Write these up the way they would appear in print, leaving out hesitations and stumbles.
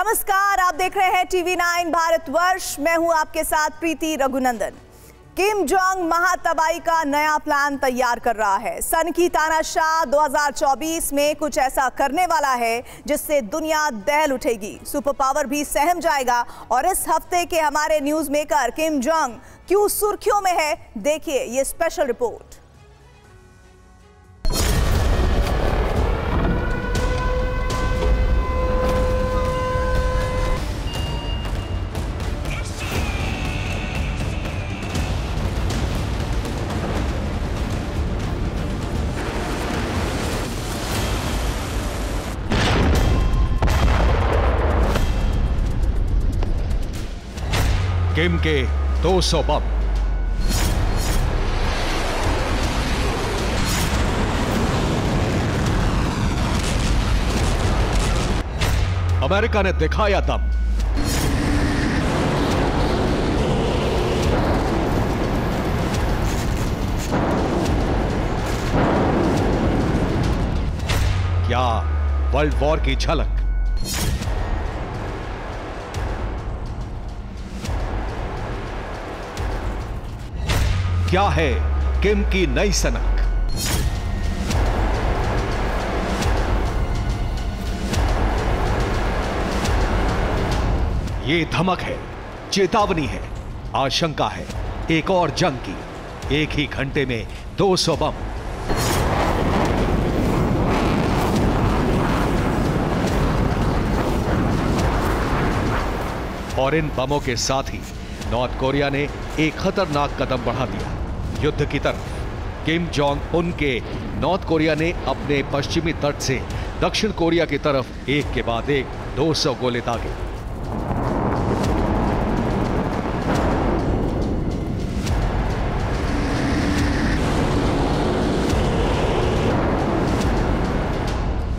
नमस्कार, आप देख रहे हैं टीवी9 भारतवर्ष। मैं हूं आपके साथ प्रीति रघुनंदन। किम जोंग महातबाही का नया प्लान तैयार कर रहा है। सन की तानाशाह 2024 में कुछ ऐसा करने वाला है जिससे दुनिया दहल उठेगी, सुपर पावर भी सहम जाएगा। और इस हफ्ते के हमारे न्यूज मेकर किम जोंग क्यों सुर्खियों में है, देखिए ये स्पेशल रिपोर्ट। किम के 200 बम। अमेरिका ने दिखाया दम। क्या वर्ल्ड वॉर की झलक। क्या है किम की नई सनक। ये धमक है, चेतावनी है, आशंका है एक और जंग की। एक ही घंटे में 200 बम। और इन बमों के साथ ही नॉर्थ कोरिया ने एक खतरनाक कदम बढ़ा दिया युद्ध की तरफ। किम जोंग उन के नॉर्थ कोरिया ने अपने पश्चिमी तट से दक्षिण कोरिया की तरफ एक के बाद एक 200 गोले दागे।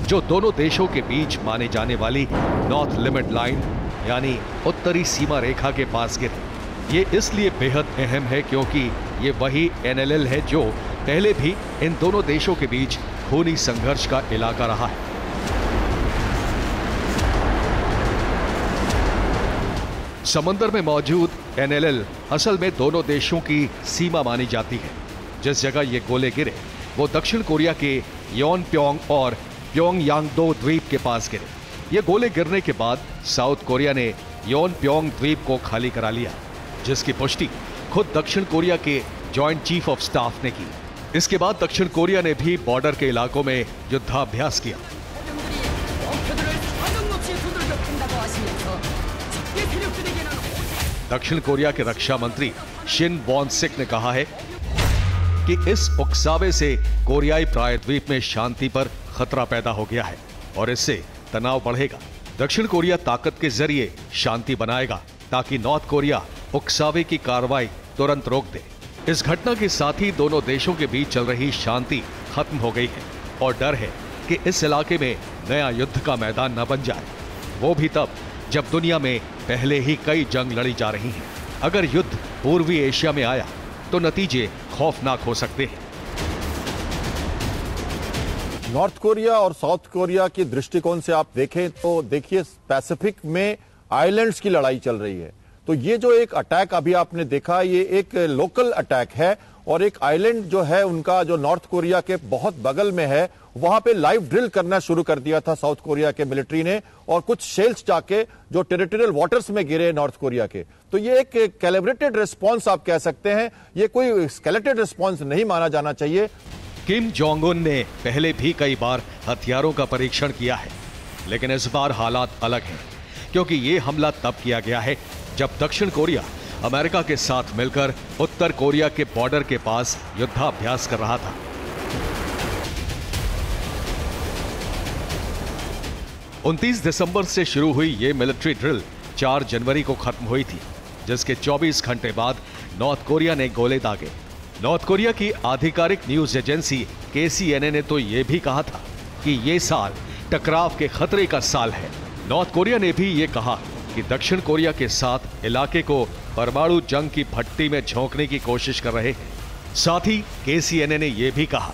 जो दोनों देशों के बीच माने जाने वाली नॉर्थ लिमिट लाइन यानी उत्तरी सीमा रेखा के पास गिरे। ये इसलिए बेहद अहम है क्योंकि ये वही NLL है जो पहले भी इन दोनों देशों के बीच खूनी संघर्ष का इलाका रहा है। समंदर में मौजूद NLL असल में दोनों देशों की सीमा मानी जाती है। जिस जगह ये गोले गिरे वो दक्षिण कोरिया के योनप्योंग और प्योंगयांग-do द्वीप के पास गिरे। ये गोले गिरने के बाद साउथ कोरिया ने योनप्योंग द्वीप को खाली करा लिया, जिसकी पुष्टि खुद दक्षिण कोरिया के जॉइंट चीफ ऑफ स्टाफ ने की। इसके बाद दक्षिण कोरिया ने भी बॉर्डर के इलाकों में युद्धाभ्यास किया। दक्षिण कोरिया के रक्षा मंत्री शिन वॉन-सिक ने कहा है कि इस उकसावे से कोरियाई प्रायद्वीप में शांति पर खतरा पैदा हो गया है और इससे तनाव बढ़ेगा। दक्षिण कोरिया ताकत के जरिए शांति बनाएगा ताकि नॉर्थ कोरिया उकसावे की कार्रवाई तुरंत रोक दे। इस घटना के साथ ही दोनों देशों के बीच चल रही शांति खत्म हो गई है और डर है कि इस इलाके में नया युद्ध का मैदान न बन जाए, वो भी तब जब दुनिया में पहले ही कई जंग लड़ी जा रही हैं। अगर युद्ध पूर्वी एशिया में आया तो नतीजे खौफनाक हो सकते हैं। नॉर्थ कोरिया और साउथ कोरिया की दृष्टिकोण से आप देखें तो देखिए पैसिफिक में आइलैंड्स की लड़ाई चल रही है। तो ये जो एक अटैक अभी आपने देखा ये एक लोकल अटैक है और एक आइलैंड जो है उनका जो नॉर्थ कोरिया के बहुत बगल में है वहां पे लाइव ड्रिल करना शुरू कर दिया था साउथ कोरिया के मिलिट्री ने और कुछ शेल्स जाके जो टेरिटोरियल वाटर्स में गिरे नॉर्थ कोरिया के। तो ये एक कैलिब्रेटेड रिस्पॉन्स आप कह सकते हैं, ये कोई स्केलेटेड रिस्पॉन्स नहीं माना जाना चाहिए। किम जोंग उन ने पहले भी कई बार हथियारों का परीक्षण किया है, लेकिन इस बार हालात अलग हैं क्योंकि यह हमला तब किया गया है जब दक्षिण कोरिया अमेरिका के साथ मिलकर उत्तर कोरिया के बॉर्डर के पास युद्धाभ्यास कर रहा था। उनतीस दिसंबर से शुरू हुई ये मिलिट्री ड्रिल 4 जनवरी को खत्म हुई थी, जिसके 24 घंटे बाद नॉर्थ कोरिया ने गोले दागे। नॉर्थ कोरिया की आधिकारिक न्यूज एजेंसी KCNA ने तो यह भी कहा था कि यह साल टकराव के खतरे का साल है। नॉर्थ कोरिया ने भी यह कहा कि दक्षिण कोरिया के साथ इलाके को परमाणु जंग की भट्टी में झोंकने की कोशिश कर रहे हैं। साथ ही KCNA ने यह भी कहा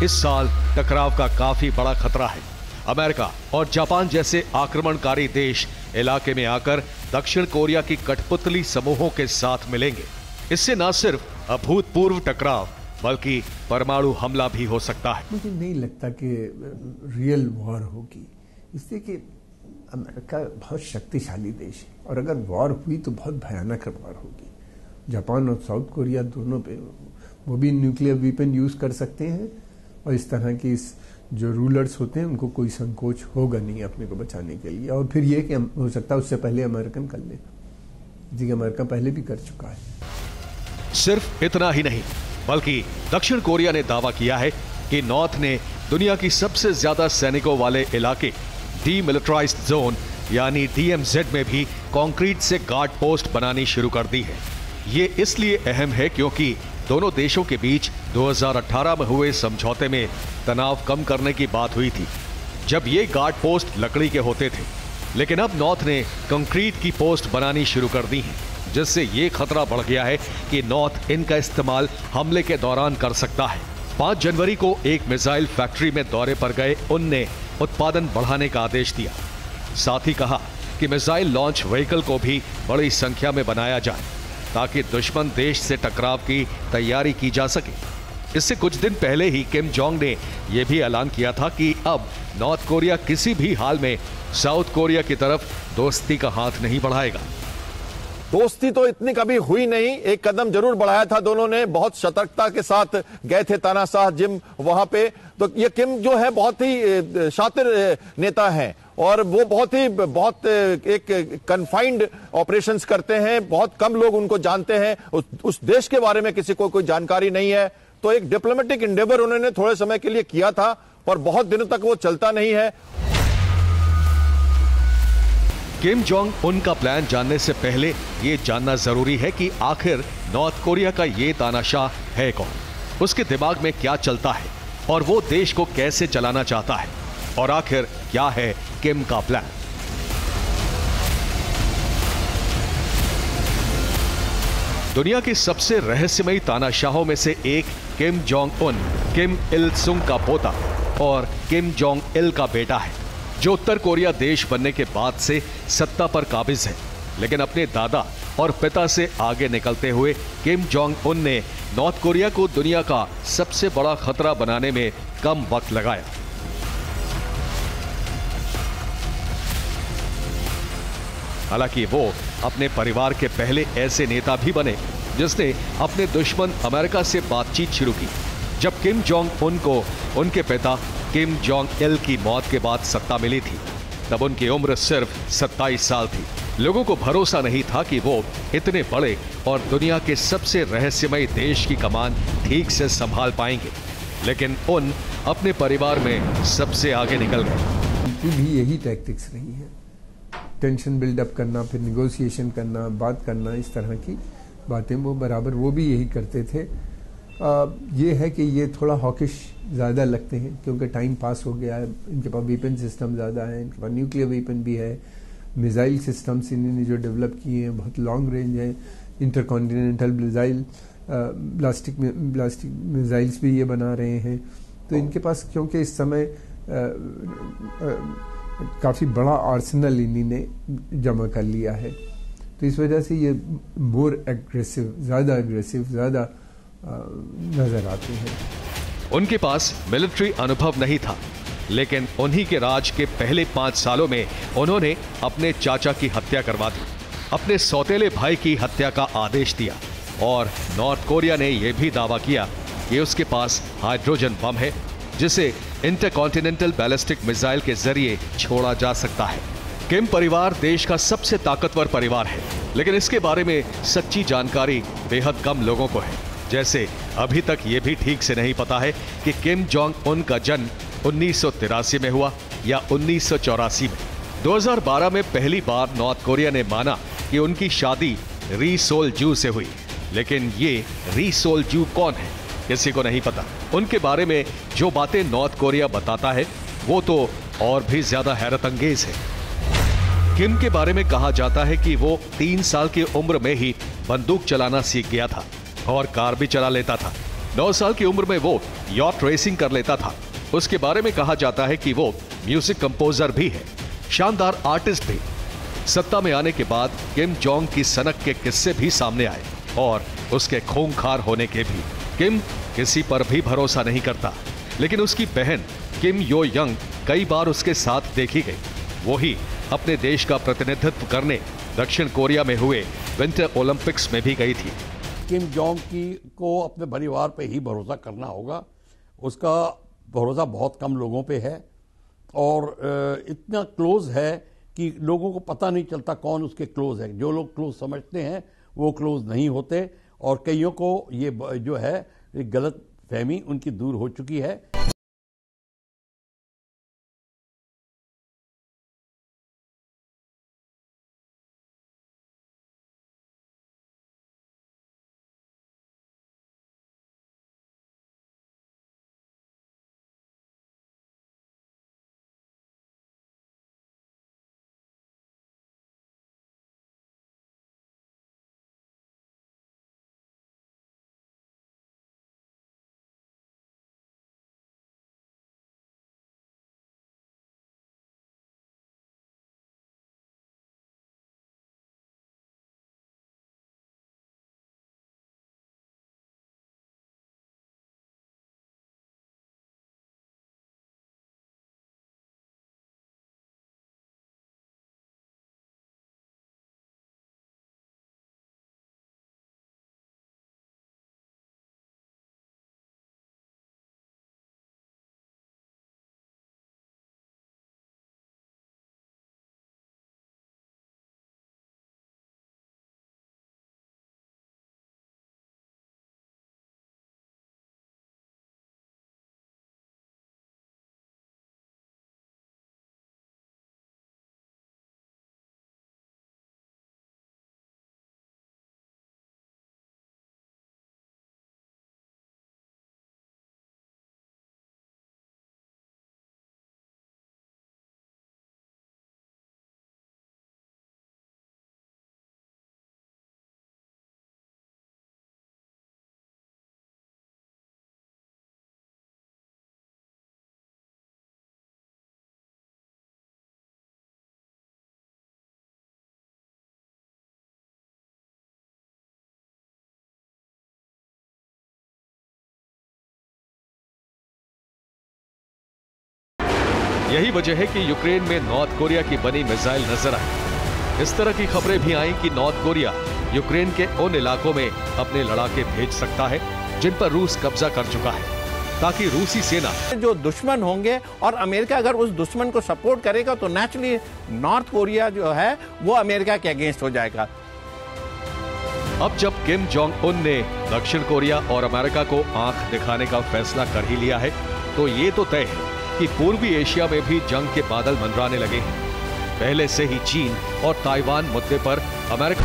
इस साल टकराव का काफी बड़ा खतरा है। अमेरिका और जापान जैसे आक्रमणकारी देश इलाके में आकर दक्षिण कोरिया की कठपुतली समूहों के साथ मिलेंगे। इससे न सिर्फ अभूतपूर्व टकराव बल्कि परमाणु हमला भी हो सकता है। मुझे नहीं लगता कि रियल वॉर होगी, इसलिए कि अमेरिका बहुत शक्तिशाली देश है और अगर वॉर हुई तो बहुत भयानक वॉर होगी। जापान और साउथ कोरिया दोनों पे वो भी न्यूक्लियर वेपन यूज कर सकते हैं और इस तरह की जो रूलर्स होते हैं उनको कोई संकोच होगा नहीं अपने को बचाने के लिए। और फिर ये कि हो सकता है उससे पहले अमेरिकन कर ले, जी अमेरिका पहले भी कर चुका है। सिर्फ इतना ही नहीं बल्कि दक्षिण कोरिया ने दावा किया है कि नॉर्थ ने दुनिया की सबसे ज्यादा सैनिकों वाले इलाके डीमिलिटराइज्ड जोन यानी डीएमजेड में भी कंक्रीट से गार्ड पोस्ट बनानी शुरू कर दी है। ये इसलिए अहम है क्योंकि दोनों देशों के बीच 2018 में हुए समझौते में तनाव कम करने की बात हुई थी, जब ये गार्ड पोस्ट लकड़ी के होते थे। लेकिन अब नॉर्थ ने कंक्रीट की पोस्ट बनानी शुरू कर दी है, जिससे ये खतरा बढ़ गया है कि नॉर्थ इनका इस्तेमाल हमले के दौरान कर सकता है। 5 जनवरी को एक मिसाइल फैक्ट्री में दौरे पर गए उनने उत्पादन बढ़ाने का आदेश दिया। साथ ही कहा कि मिसाइल लॉन्च व्हीकल को भी बड़ी संख्या में बनाया जाए ताकि दुश्मन देश से टकराव की तैयारी की जा सके। इससे कुछ दिन पहले ही किम जोंग ने यह भी ऐलान किया था कि अब नॉर्थ कोरिया किसी भी हाल में साउथ कोरिया की तरफ दोस्ती का हाथ नहीं बढ़ाएगा। दोस्ती तो इतनी कभी हुई नहीं, एक कदम जरूर बढ़ाया था दोनों ने, बहुत सतर्कता के साथ गए थे तानाशाह जिम वहां पे। तो ये किम जो है बहुत ही शातिर नेता हैं और वो बहुत एक कन्फाइंड ऑपरेशंस करते हैं, बहुत कम लोग उनको जानते हैं, उस देश के बारे में किसी को कोई जानकारी नहीं है। तो एक डिप्लोमेटिक इंडेवर उन्होंने थोड़े समय के लिए किया था और बहुत दिनों तक वो चलता नहीं है। किम जोंग उन का प्लान जानने से पहले ये जानना जरूरी है कि आखिर नॉर्थ कोरिया का ये तानाशाह है कौन, उसके दिमाग में क्या चलता है और वो देश को कैसे चलाना चाहता है, और आखिर क्या है किम का प्लान। दुनिया के सबसे रहस्यमयी तानाशाहों में से एक किम जोंग उन किम इल सुंग का पोता और किम जोंग इल का बेटा है, जो उत्तर कोरिया देश बनने के बाद से सत्ता पर काबिज है। लेकिन अपने दादा और पिता से आगे निकलते हुए किम जोंग उन ने नॉर्थ कोरिया को दुनिया का सबसे बड़ा खतरा बनाने में कम वक्त लगाया। हालांकि वो अपने परिवार के पहले ऐसे नेता भी बने जिसने अपने दुश्मन अमेरिका से बातचीत शुरू की। जब किम जोंग उन को उनके पिता किम जोंग इल की मौत के बाद सत्ता मिली थी, तब उनकी उम्र सिर्फ 27 साल थी। लोगों को भरोसा नहीं था कि वो इतने बड़े और दुनिया के सबसे रहस्यमयी देश की कमान ठीक से संभाल पाएंगे। लेकिन उन अपने परिवार में सबसे आगे निकल गए। उनकी भी यही टैक्टिक्स रही है, टेंशन बिल्डअप करना, फिर निगोशिएशन करना, बात करना, इस तरह की बातें वो बराबर वो भी यही करते थे। ये है कि ये थोड़ा हॉकिश ज़्यादा लगते हैं क्योंकि टाइम पास हो गया है, इनके पास वेपन सिस्टम ज़्यादा है, इनके पास न्यूक्लियर वेपन भी है, मिसाइल सिस्टम्स इन्होंने जो डेवलप किए हैं बहुत लॉन्ग रेंज है, इंटरकॉन्टिनेंटल मिसाइल, ब्लास्टिक मिसाइल्स भी ये बना रहे हैं। तो इनके पास क्योंकि इस समय काफ़ी बड़ा आर्सेनल इन्होंने जमा कर लिया है, तो इस वजह से ये मोर एग्रेसिव, ज़्यादा नजर आते हैं। उनके पास मिलिट्री अनुभव नहीं था, लेकिन उन्हीं के राज के पहले 5 सालों में उन्होंने अपने चाचा की हत्या करवा दी, अपने सौतेले भाई की हत्या का आदेश दिया और नॉर्थ कोरिया ने यह भी दावा किया कि उसके पास हाइड्रोजन बम है जिसे इंटरकॉन्टिनेंटल बैलिस्टिक मिसाइल के जरिए छोड़ा जा सकता है। किम परिवार देश का सबसे ताकतवर परिवार है, लेकिन इसके बारे में सच्ची जानकारी बेहद कम लोगों को है। जैसे अभी तक ये भी ठीक से नहीं पता है कि किम जोंग उन का जन्म 1983 में हुआ या 1984 में। 2012 में पहली बार नॉर्थ कोरिया ने माना कि उनकी शादी री सोल जू से हुई, लेकिन ये री सोल जू कौन है किसी को नहीं पता। उनके बारे में जो बातें नॉर्थ कोरिया बताता है वो तो और भी ज्यादा हैरत अंगेज है। किम के बारे में कहा जाता है कि वो 3 साल की उम्र में ही बंदूक चलाना सीख गया था और कार भी चला लेता था। 9 साल की उम्र में वो यॉट रेसिंग कर लेता था। उसके बारे में कहा जाता है कि वो म्यूजिक कंपोजर भी है, शानदार आर्टिस्ट भी। सत्ता में आने के बाद किम जोंग की सनक के किस्से भी सामने आए और उसके खूंखार होने के भी। किम किसी पर भी भरोसा नहीं करता, लेकिन उसकी बहन किम यो यंग कई बार उसके साथ देखी गई। वो ही अपने देश का प्रतिनिधित्व करने दक्षिण कोरिया में हुए विंटर ओलंपिक्स में भी गई थी। किम जोंग को अपने परिवार पे ही भरोसा करना होगा। उसका भरोसा बहुत कम लोगों पे है और इतना क्लोज है कि लोगों को पता नहीं चलता कौन उसके क्लोज है। जो लोग क्लोज समझते हैं वो क्लोज नहीं होते और कईयों को ये जो है गलत फहमी उनकी दूर हो चुकी है। यही वजह है कि यूक्रेन में नॉर्थ कोरिया की बनी मिसाइल नजर आई। इस तरह की खबरें भी आईं कि नॉर्थ कोरिया यूक्रेन के उन इलाकों में अपने लड़ाके भेज सकता है जिन पर रूस कब्जा कर चुका है, ताकि रूसी सेना जो दुश्मन होंगे और अमेरिका अगर उस दुश्मन को सपोर्ट करेगा तो नेचुरली नॉर्थ कोरिया जो है वो अमेरिका के अगेंस्ट हो जाएगा। अब जब किम जोंग उन ने दक्षिण कोरिया और अमेरिका को आंख दिखाने का फैसला कर ही लिया है, तो ये तो तय है कि पूर्वी एशिया में भी जंग के बादल मंडराने लगे हैं। पहले से ही चीन और ताइवान मुद्दे पर अमेरिका